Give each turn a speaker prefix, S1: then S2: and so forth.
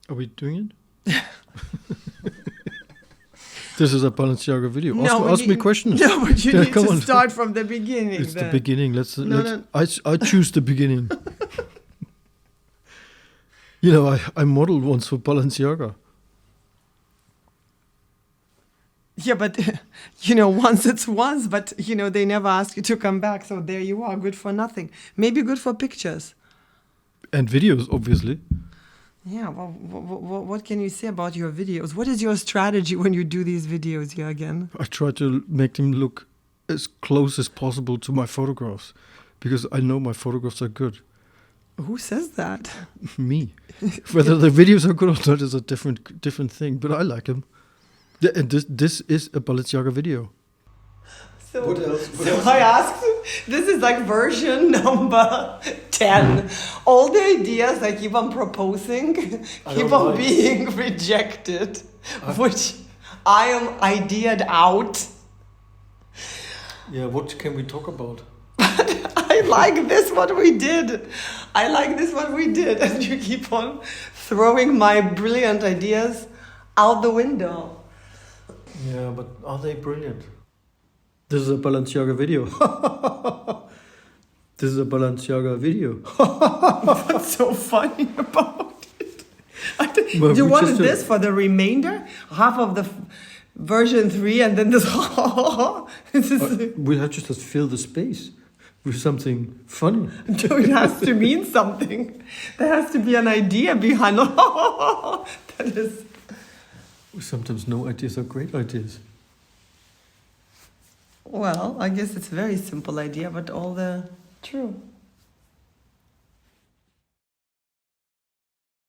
S1: Are we doing it? This is a Balenciaga video. Ask me questions.
S2: No, but you need to start from the beginning.
S1: It's the beginning. I choose the beginning. You know, I modeled once for Balenciaga.
S2: Yeah, but, once it's once, but, they never ask you to come back. So there you are, good for nothing. Maybe good for pictures.
S1: And videos, obviously.
S2: Yeah, well, what can you say about your videos? What is your strategy when you do these videos, Juergen?
S1: I try to make them look as close as possible to my photographs, because I know my photographs are good.
S2: Who says that?
S1: Me. Whether the videos are good or not is a different thing, but I like them. And this is a Balenciaga video.
S2: So, what else? I asked, this is like version number 10. All the ideas I keep on proposing keep on being rejected, which I am ideaed out.
S1: Yeah, what can we talk about?
S2: I like this, what we did. And you keep on throwing my brilliant ideas out the window.
S1: Yeah, but are they brilliant? This is a Balenciaga video. This is a Balenciaga video.
S2: What's so funny about it? Do you want this for the remainder? Half of the version 3 and then this...
S1: We have just to fill the space with something funny.
S2: No, it has to mean something. There has to be an idea behind... That is...
S1: Sometimes no ideas are great ideas.
S2: Well, I guess it's a very simple idea, but all the true.